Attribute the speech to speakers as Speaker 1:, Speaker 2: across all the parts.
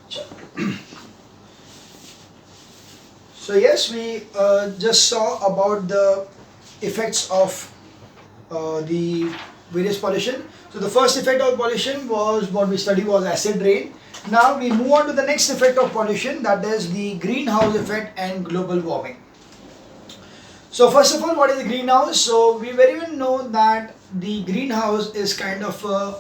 Speaker 1: Sure. So yes, we just saw about the effects of the various pollution. So the first effect of pollution was what we studied was acid rain. Now we move on to the next effect of pollution, that is the greenhouse effect and global warming. So first of all, what is the greenhouse? So we very well know that the greenhouse is kind of a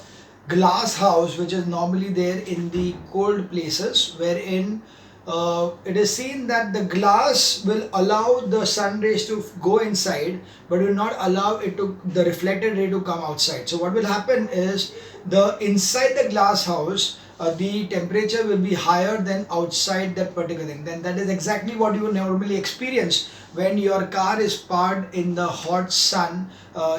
Speaker 1: glass house which is normally there in the cold places, wherein it is seen that the glass will allow the sun rays to go inside but will not allow it to the reflected ray to come outside. So what will happen is the inside the glass house the temperature will be higher than outside that particular thing. Then that is exactly what you normally experience when your car is parked in the hot sun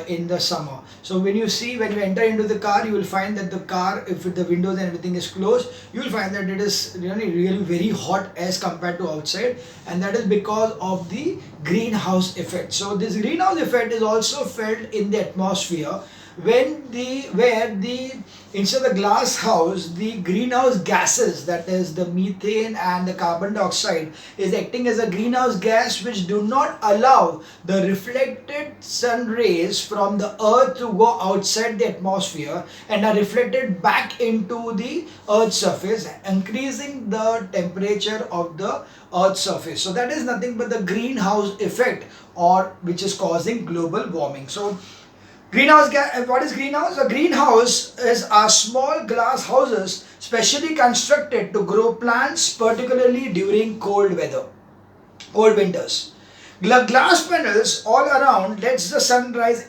Speaker 1: in the summer. So when you enter into the car, you will find that the car, if the windows and everything is closed, you will find that it is really very hot as compared to outside, and that is because of the greenhouse effect. So this greenhouse effect is also felt in the atmosphere where the instead of the glass house, the greenhouse gases, that is the methane and the carbon dioxide, is acting as a greenhouse gas which do not allow the reflected sun rays from the earth to go outside the atmosphere and are reflected back into the earth's surface, increasing the temperature of the earth's surface. So that is nothing but the greenhouse effect, or which is causing global warming. So greenhouse gas, what is greenhouse? A greenhouse is a small glass houses specially constructed to grow plants, particularly during cold winters. Glass panels all around lets the sunlight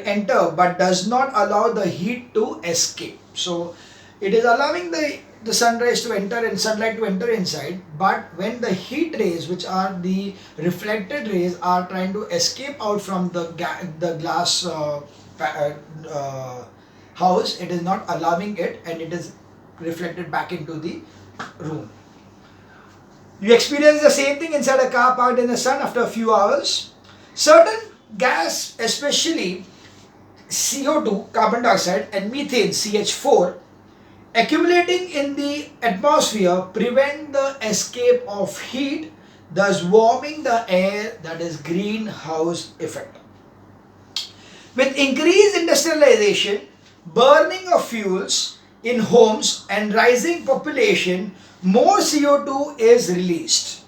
Speaker 1: enter but does not allow the heat to escape. So it is allowing the sunrise to enter and sunlight to enter inside, but when the heat rays, which are the reflected rays, are trying to escape out from the glass house, it is not allowing it and it is reflected back into the room. You experience the same thing inside a car parked in the sun after a few hours. Certain gas, especially CO2, carbon dioxide, and methane, CH4, accumulating in the atmosphere prevent the escape of heat, thus warming the air, that is greenhouse effect. With increased industrialization, burning of fuels in homes and rising population, more CO2 is released.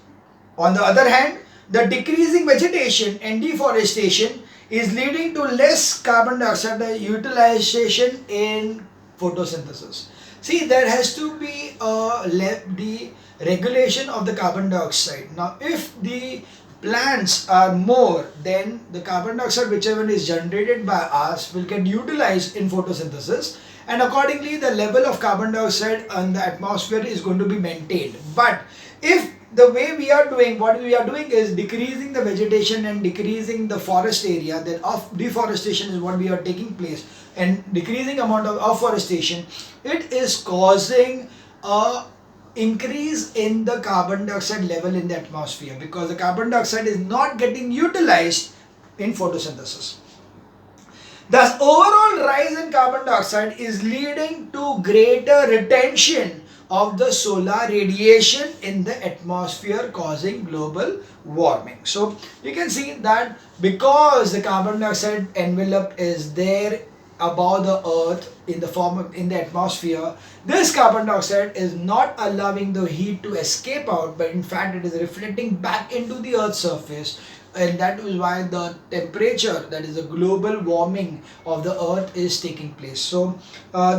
Speaker 1: On the other hand, the decreasing vegetation and deforestation is leading to less carbon dioxide utilization in photosynthesis. See, there has to be the regulation of the carbon dioxide. Now, if the plants are more, then the carbon dioxide whichever is generated by us will get utilized in photosynthesis, and accordingly the level of carbon dioxide in the atmosphere is going to be maintained. But if the way we are doing, what we are doing is decreasing the vegetation and decreasing the forest area, then deforestation is what we are taking place, and decreasing amount of afforestation, it is causing a increase in the carbon dioxide level in the atmosphere, because the carbon dioxide is not getting utilized in photosynthesis. Thus, overall rise in carbon dioxide is leading to greater retention of the solar radiation in the atmosphere, causing global warming. So you can see that because the carbon dioxide envelope is there above the earth in the form of in the atmosphere, this carbon dioxide is not allowing the heat to escape out, but in fact it is reflecting back into the earth's surface, and that is why the temperature, that is the global warming of the earth, is taking place. So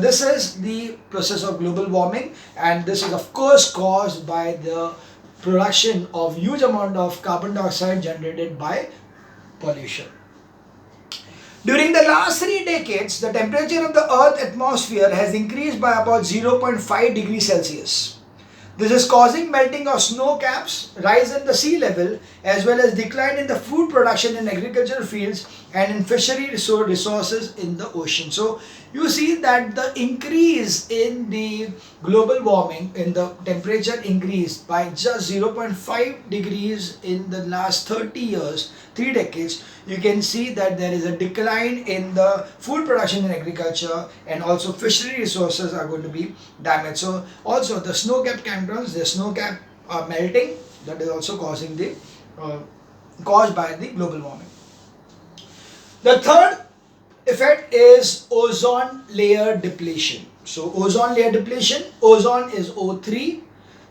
Speaker 1: this is the process of global warming, and this is of course caused by the production of huge amount of carbon dioxide generated by pollution. During the last 3 decades, the temperature of the Earth's atmosphere has increased by about 0.5 degrees Celsius. This is causing melting of snow caps, rise in the sea level, as well as decline in the food production in agricultural fields and in fishery resources in the ocean. So you see that the increase in the global warming, in the temperature increased by just 0.5 degrees in the last 30 years, 3 decades. You can see that there is a decline in the food production in agriculture, and also fishery resources are going to be damaged. So also the snow cap cantons, the snow cap melting, that is also causing the caused by the global warming. The third effect is ozone layer depletion. So ozone layer depletion, ozone is O3.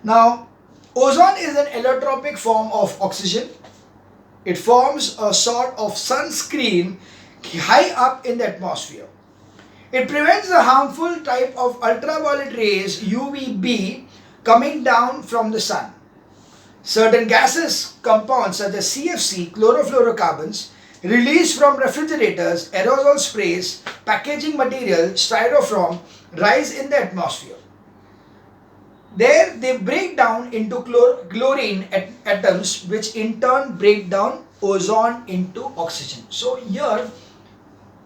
Speaker 1: Now ozone is an allotropic form of oxygen. It forms a sort of sunscreen high up in the atmosphere. It prevents the harmful type of ultraviolet rays UVB coming down from the sun. Certain gases, compounds such as CFC, chlorofluorocarbons, released from refrigerators, aerosol sprays, packaging material, styrofoam, rise in the atmosphere. There they break down into chlorine atoms, which in turn break down ozone into oxygen. So here,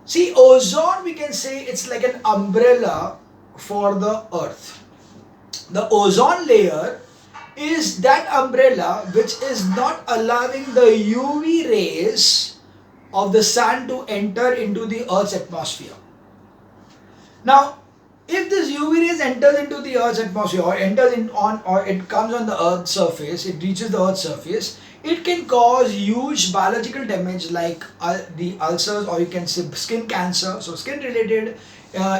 Speaker 1: see, ozone, we can say it's like an umbrella for the earth. The ozone layer is that umbrella which is not allowing the UV rays of the sun to enter into the earth's atmosphere. Now if this UV rays enters into the Earth's atmosphere, or enters in on, or it comes on the Earth's surface, it reaches the Earth's surface, it can cause huge biological damage like the ulcers, or you can say skin cancer. So skin related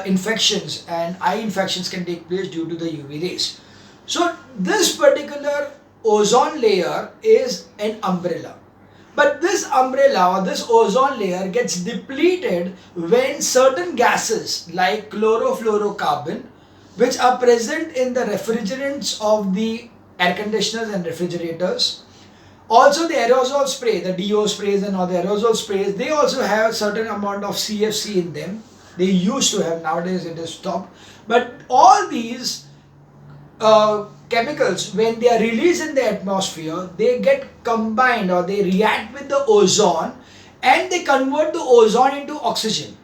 Speaker 1: infections and eye infections can take place due to the UV rays. So this particular ozone layer is an umbrella. But this umbrella or this ozone layer gets depleted when certain gases like chlorofluorocarbon, which are present in the refrigerants of the air conditioners and refrigerators, also the aerosol spray, the DO sprays and all the aerosol sprays, they also have certain amount of CFC in them. They used to have, nowadays it has stopped. But all these chemicals, when they are released in the atmosphere, they get combined or they react with the ozone and they convert the ozone into oxygen.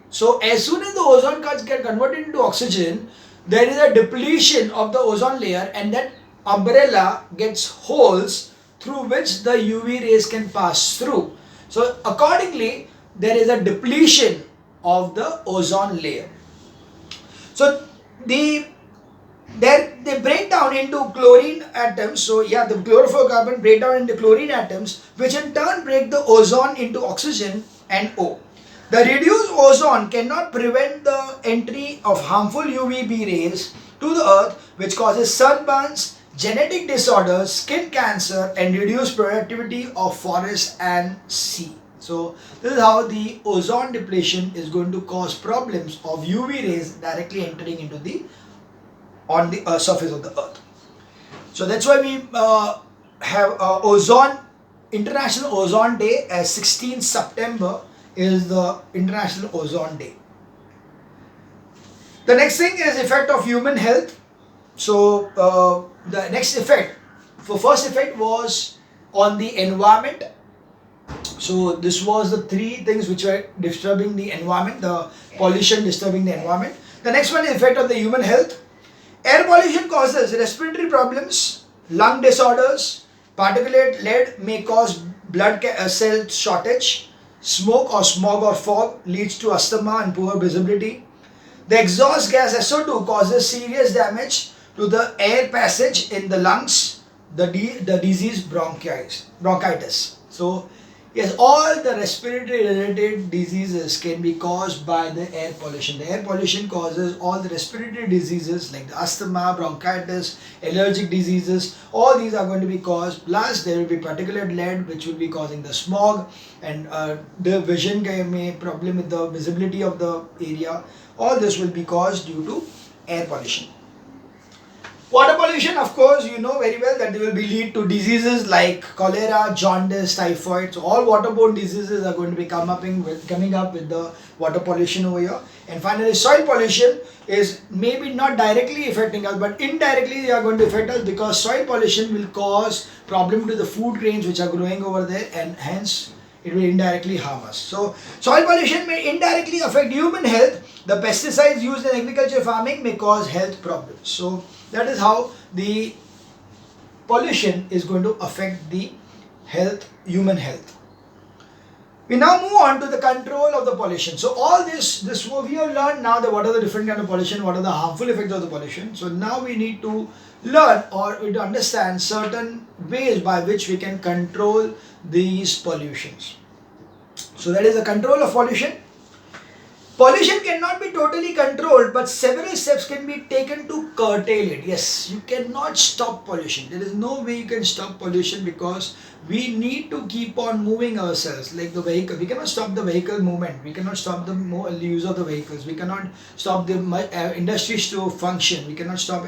Speaker 1: So as soon as the ozone get converted into oxygen, there is a depletion of the ozone layer, and that umbrella gets holes through which the UV rays can pass through. So accordingly, there is a depletion of the ozone layer. So they break down into chlorine atoms. So yeah, the chlorofluorocarbon break down into chlorine atoms, which in turn break the ozone into oxygen and O. The reduced ozone cannot prevent the entry of harmful UVB rays to the earth, which causes sunburns, genetic disorders, skin cancer, and reduced productivity of forest and sea. So this is how the ozone depletion is going to cause problems of UV rays directly entering into the on the surface of the earth. So that's why we have International Ozone Day as 16th September is the International Ozone Day. The next thing is effect of human health. So the next effect, the first effect was on the environment. So this was the three things which were disturbing the environment, the pollution disturbing the environment. The next one is effect on the human health. Air pollution causes respiratory problems, lung disorders. Particulate lead may cause blood cell shortage. Smoke or smog or fog leads to asthma and poor visibility. The exhaust gas SO2 causes serious damage to the air passage in the lungs, the disease bronchitis. So yes, all the respiratory related diseases can be caused by the air pollution. The air pollution causes all the respiratory diseases like the asthma, bronchitis, allergic diseases. All these are going to be caused. Plus there will be particulate lead which will be causing the smog, and the vision may problem with the visibility of the area. All this will be caused due to air pollution. Water pollution, of course, you know very well that they will be lead to diseases like cholera, jaundice, typhoid. So all waterborne diseases are going to be coming up with the water pollution over here. And finally, soil pollution is maybe not directly affecting us, but indirectly they are going to affect us, because soil pollution will cause problem to the food grains which are growing over there, and hence it will indirectly harm us. So soil pollution may indirectly affect human health. The pesticides used in agriculture farming may cause health problems. So that is how the pollution is going to affect the health, human health. We now move on to the control of the pollution. So all this we have learned now that what are the different kind of pollution, what are the harmful effects of the pollution. So now we need to learn or to understand certain ways by which we can control these pollutions. So that is the control of pollution. Pollution cannot be totally controlled, but several steps can be taken to curtail it. Yes, you cannot stop pollution. There is no way you can stop pollution, because we need to keep on moving ourselves. Like the vehicle, we cannot stop the vehicle movement. We cannot stop the use of the vehicles. We cannot stop the industries to function. We cannot stop.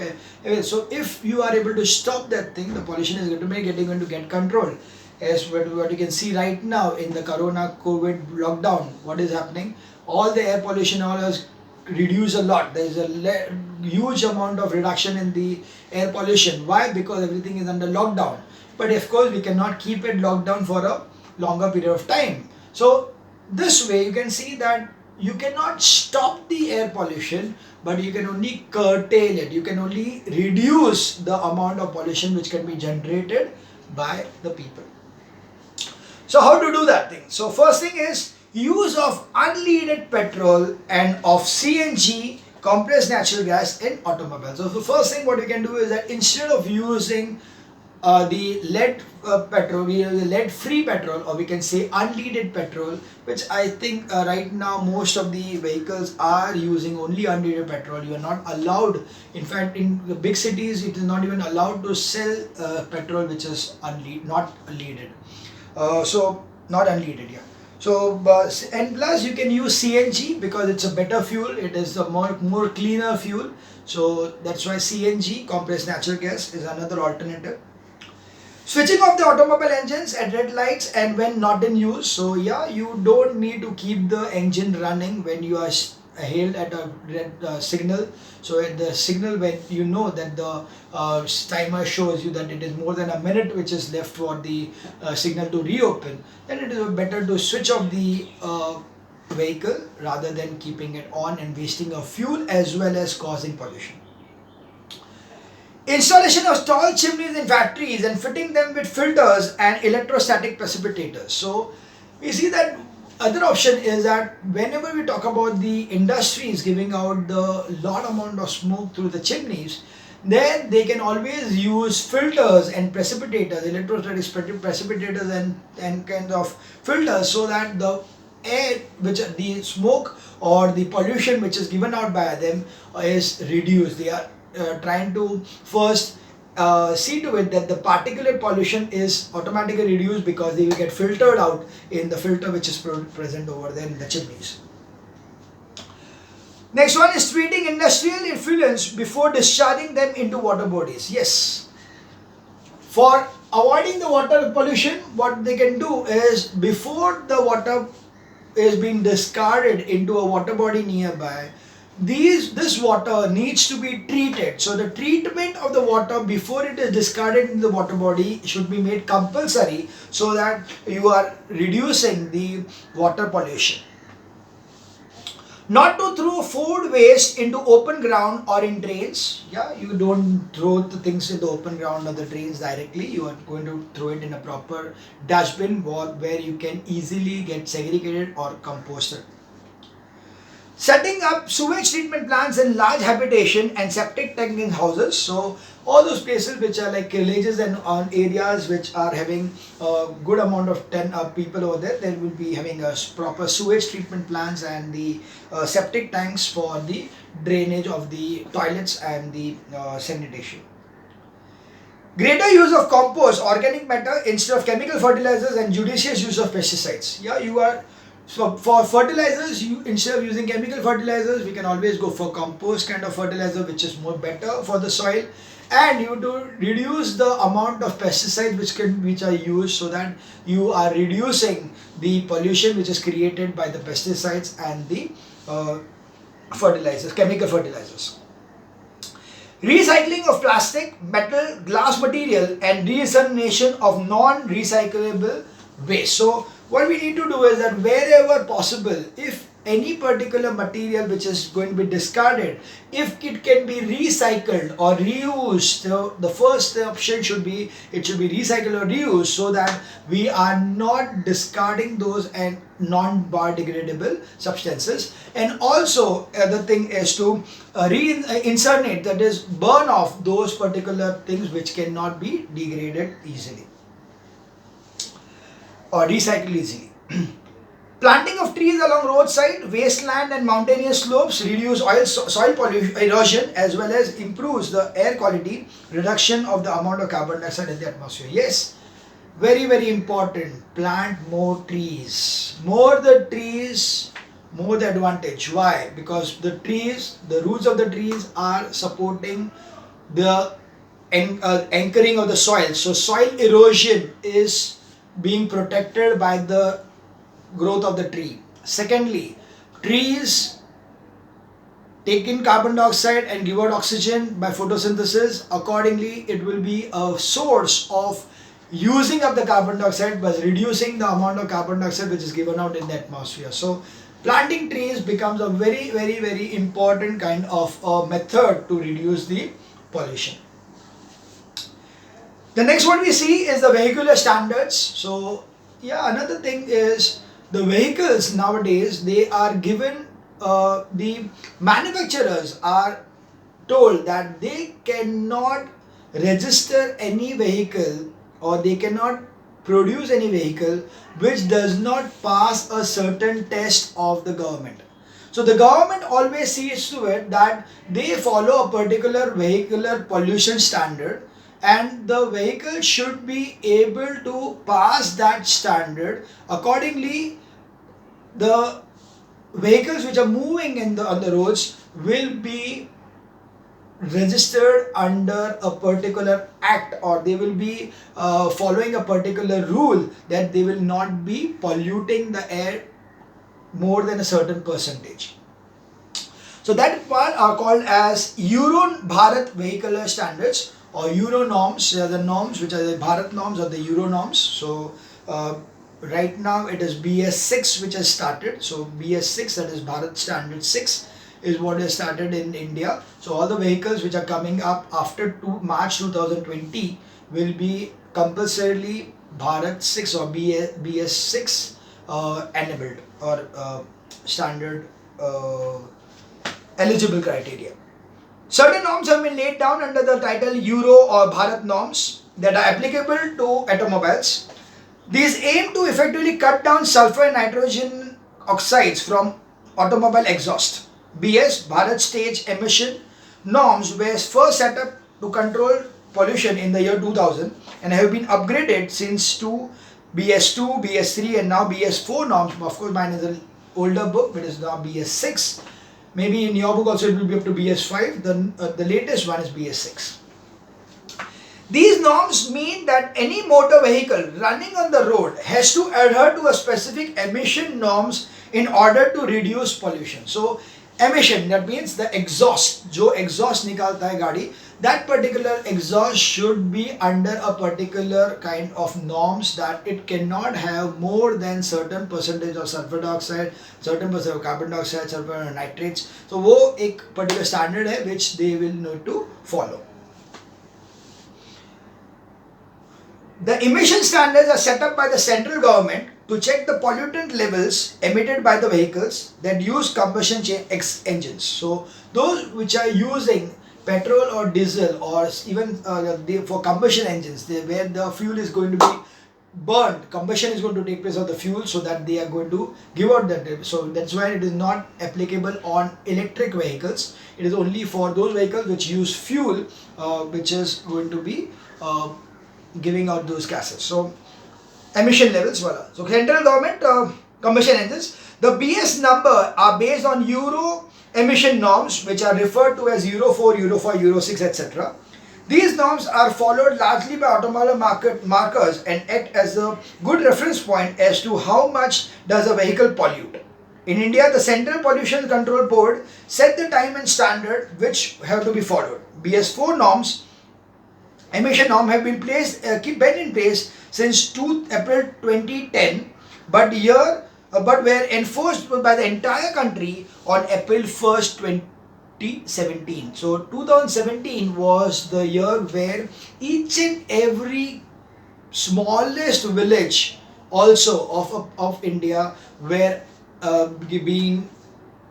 Speaker 1: So if you are able to stop that thing, the pollution is going to get controlled. As what you can see right now in the Corona COVID lockdown, what is happening? All the air pollution all has reduced a lot. There is a huge amount of reduction in the air pollution. Why? Because everything is under lockdown. But of course, we cannot keep it locked down for a longer period of time. So this way you can see that you cannot stop the air pollution, but you can only curtail it. You can only reduce the amount of pollution which can be generated by the people. So how to do that thing? So first thing is use of unleaded petrol and of CNG, compressed natural gas, in automobiles. So the first thing what we can do is that instead of using the lead petrol, we use lead free petrol, or we can say unleaded petrol, which I think right now most of the vehicles are using only unleaded petrol. You are not allowed, in fact in the big cities it is not even allowed to sell petrol which is not leaded. So not unleaded, yeah. So and plus you can use CNG because it's a better fuel. It is a more cleaner fuel. So that's why CNG, compressed natural gas, is another alternative. Switching off the automobile engines at red lights and when not in use. So yeah, you don't need to keep the engine running when you are hailed at a red signal. So at the signal, when you know that the timer shows you that it is more than a minute which is left for the signal to reopen, then it is better to switch off the vehicle rather than keeping it on and wasting of fuel as well as causing pollution. Installation of tall chimneys in factories and fitting them with filters and electrostatic precipitators. So we see that other option is that whenever we talk about the industries giving out the lot amount of smoke through the chimneys, then they can always use filters and precipitators, electrostatic precipitators and kind of filters, so that the air, which the smoke or the pollution which is given out by them is reduced. They are trying to first see to it that the particulate pollution is automatically reduced, because they will get filtered out in the filter which is present over there in the chimneys. Next one is treating industrial effluents before discharging them into water bodies. Yes, for avoiding the water pollution, what they can do is, before the water is being discarded into a water body nearby, this water needs to be treated. So the treatment of the water before it is discarded in the water body should be made compulsory, so that you are reducing the water pollution. Not to throw food waste into open ground or in drains. Yeah, you don't throw the things in the open ground or the drains directly. You are going to throw it in a proper dustbin where you can easily get segregated or composted. Setting up sewage treatment plants in large habitation and septic tank in houses. So all those places which are like villages and on areas which are having a good amount of people over there, they will be having a proper sewage treatment plants and the septic tanks for the drainage of the toilets and the sanitation. Greater use of compost, organic matter instead of chemical fertilizers, and judicious use of pesticides. Yeah, you are. So for fertilizers, instead of using chemical fertilizers, we can always go for compost kind of fertilizer, which is more better for the soil. And you to reduce the amount of pesticides which are used, so that you are reducing the pollution which is created by the pesticides and the fertilizers, chemical fertilizers. Recycling of plastic, metal, glass material, and reincineration of non-recyclable waste. So what we need to do is that wherever possible, if any particular material which is going to be discarded, if it can be recycled or reused, so the first option should be it should be recycled or reused, so that we are not discarding those and non-biodegradable substances. And also the thing is to reincinerate, that is burn off those particular things which cannot be degraded easily or recycled easily. Planting of trees along roadside, wasteland and mountainous slopes reduce soil pollution, erosion, as well as improves the air quality, reduction of the amount of carbon dioxide in the atmosphere. Yes, very, very important. Plant more trees. More the trees, more the advantage. Why? Because the trees, the roots of the trees are supporting the anchoring of the soil. So soil erosion is being protected by the growth of the tree. Secondly, trees take in carbon dioxide and give out oxygen by photosynthesis. Accordingly, it will be a source of using up the carbon dioxide by reducing the amount of carbon dioxide which is given out in the atmosphere. So planting trees becomes a very, very, very important kind of a method to reduce the pollution. The next one we see is the vehicular standards. So yeah, another thing is the vehicles nowadays, they are given, the manufacturers are told that they cannot register any vehicle or they cannot produce any vehicle which does not pass a certain test of the government. So the government always sees to it that they follow a particular vehicular pollution standard, and the vehicle should be able to pass that standard. Accordingly, the vehicles which are moving on the roads will be registered under a particular act, or they will be following a particular rule that they will not be polluting the air more than a certain percentage. So that one are called as Euro Bharat vehicular standards or Euro norms. They are the norms which are the Bharat norms or the Euro norms. So right now it is BS6 which has started. So BS6, that is Bharat Standard 6, is what has started in India. So all the vehicles which are coming up after March 2020 will be compulsorily Bharat 6 or BS6 enabled or standard eligible criteria. Certain norms have been laid down under the title Euro or Bharat norms that are applicable to automobiles. These aim to effectively cut down sulfur and nitrogen oxides from automobile exhaust. BS, Bharat Stage Emission norms were first set up to control pollution in the year 2000 and have been upgraded since to BS2, BS3 and now BS4 norms. Of course, mine is an older book, but it is now BS6. Maybe in your book also it will be up to BS5. The latest one is BS6. These norms mean that any motor vehicle running on the road has to adhere to a specific emission norms in order to reduce pollution. So emission, that means the exhaust, जो exhaust निकालता है गाड़ी, that particular exhaust should be under a particular kind of norms that it cannot have more than certain percentage of sulfur dioxide, certain percent of carbon dioxide, sulfur nitrates. So वो एक particular standard है which they will need to follow. The emission standards are set up by the central government to check the pollutant levels emitted by the vehicles that use combustion engines. So those which are using petrol or diesel or even for combustion engines, where the fuel is going to be burned, combustion is going to take place of the fuel, so that they are going to give out that. So that's why it is not applicable on electric vehicles. It is only for those vehicles which use fuel which is going to be giving out those gases. So emission levels, voila. So central government combustion engines. The BS number are based on Euro emission norms which are referred to as Euro 4, Euro 5, Euro 6, etc. These norms are followed largely by automobile markers and act as a good reference point as to how much does a vehicle pollute. In India, the Central Pollution Control Board set the time and standard which have to be followed. BS4 norms, emission norm have been been in place since April 2010, but were enforced by the entire country on April 1st, 2017. So 2017 was the year where each and every smallest village also of India were being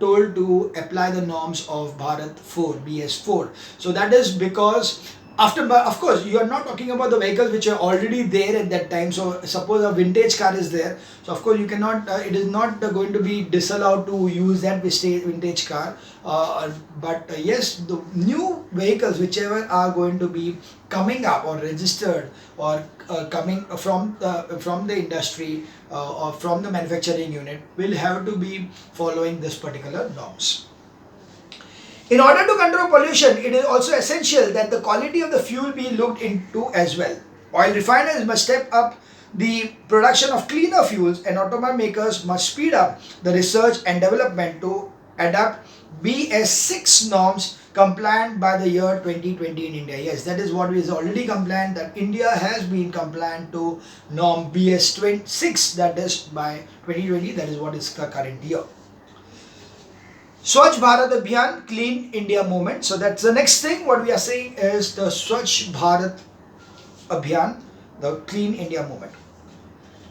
Speaker 1: told to apply the norms of Bharat 4 BS4. So that is because after, of course, you are not talking about the vehicles which are already there at that time. So suppose a vintage car is there, so of course you cannot, it is not going to be disallowed to use that vintage car, but yes, the new vehicles whichever are going to be coming up or registered or coming from the industry or from the manufacturing unit will have to be following this particular norms. In order to control pollution, it is also essential that the quality of the fuel be looked into as well. Oil refiners must step up the production of cleaner fuels, and automobile makers must speed up the research and development to adapt BS6 norms compliant by the year 2020 in India. Yes, that is what is already compliant, that India has been compliant to norm BS6, that is by 2020, that is what is the current year. Swachh Bharat Abhiyan, Clean India Movement. So that's the next thing. What we are saying is the Swachh Bharat Abhiyan, the Clean India Movement.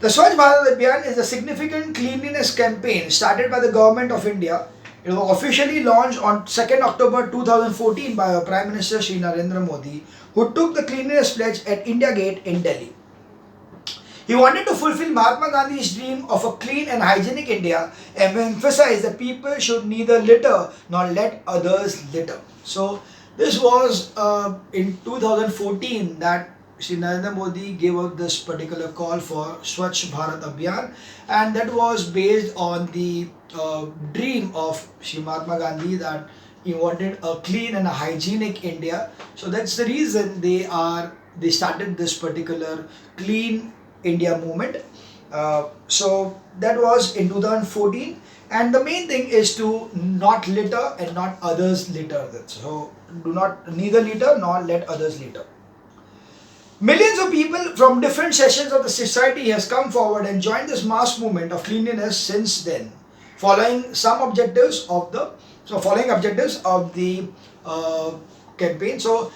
Speaker 1: The Swachh Bharat Abhiyan is a significant cleanliness campaign started by the government of India. It was officially launched on 2nd October 2014 by our Prime Minister Shri Narendra Modi, who took the cleanliness pledge at India Gate in Delhi. He wanted to fulfill Mahatma Gandhi's dream of a clean and hygienic India and emphasized that people should neither litter nor let others litter. So this was in 2014 that Shri Narendra Modi gave out this particular call for Swachh Bharat Abhiyan, and that was based on the dream of Shri Mahatma Gandhi that he wanted a clean and a hygienic India. So that's the reason they started this particular Clean India movement. So that was in 2014, and the main thing is to not litter and not others litter. So do not neither litter nor let others litter. Millions of people from different sections of the society has come forward and joined this mass movement of cleanliness since then, following objectives of the campaign. So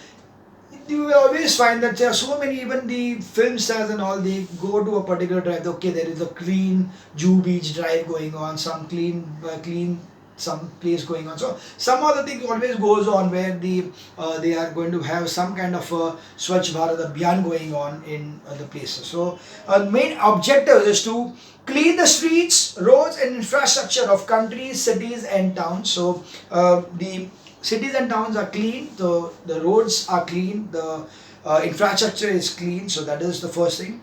Speaker 1: you will always find that there are so many, even the film stars and all, they go to a particular drive. Okay, there is a clean Jew Beach drive going on, some clean some place going on. So some other thing always goes on where they are going to have some kind of a Swachh Bharat Abhiyan going on in the places. So main objective is to clean the streets, roads and infrastructure of countries, cities and towns. So the cities and towns are clean, the roads are clean, the infrastructure is clean. So that is the first thing.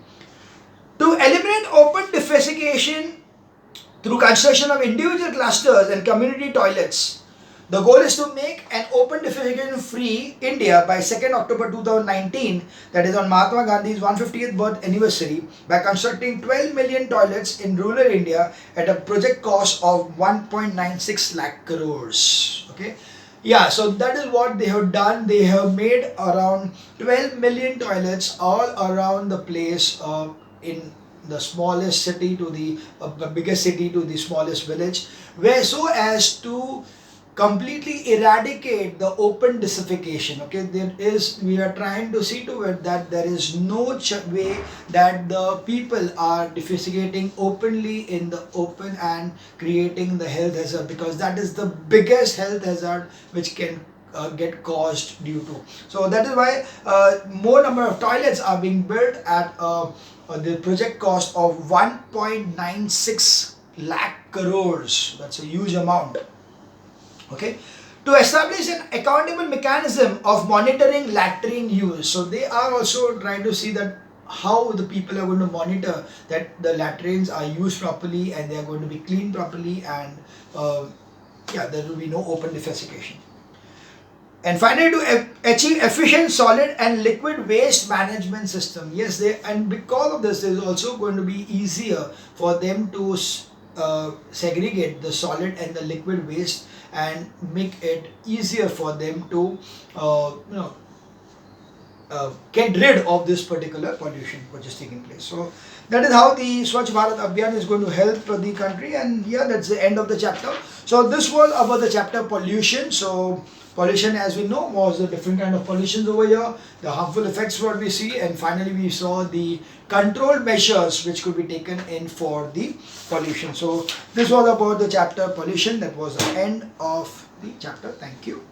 Speaker 1: To eliminate open defecation through construction of individual clusters and community toilets, the goal is to make an open defecation free India by 2nd October 2019, that is on Mahatma Gandhi's 150th birth anniversary, by constructing 12 million toilets in rural India at a project cost of 1.96 lakh crores. Okay. Yeah, so that is what they have done. They have made around 12 million toilets all around the place, in the smallest city to the biggest city to the smallest village, where so as to completely eradicate the open defecation. Okay, we are trying to see to it that there is no way that the people are defecating openly in the open and creating the health hazard, because that is the biggest health hazard which can get caused due to. So that is why more number of toilets are being built at the project cost of 1.96 lakh crores. That's a huge amount. Okay, to establish an accountable mechanism of monitoring latrine use. So they are also trying to see that how the people are going to monitor that the latrines are used properly and they are going to be cleaned properly, and there will be no open defecation. And finally, to achieve efficient solid and liquid waste management system. Yes, and because of this, it is also going to be easier for them to segregate the solid and the liquid waste and make it easier for them to get rid of this particular pollution which is taking place. So that is how the Swachh Bharat Abhiyan is going to help the country, and yeah, that's the end of the chapter. So this was about the chapter pollution. So pollution, as we know, was the different kind of pollutions over here, the harmful effects what we see, and finally we saw the control measures which could be taken in for the pollution. So this was about the chapter pollution. That was the end of the chapter. Thank you.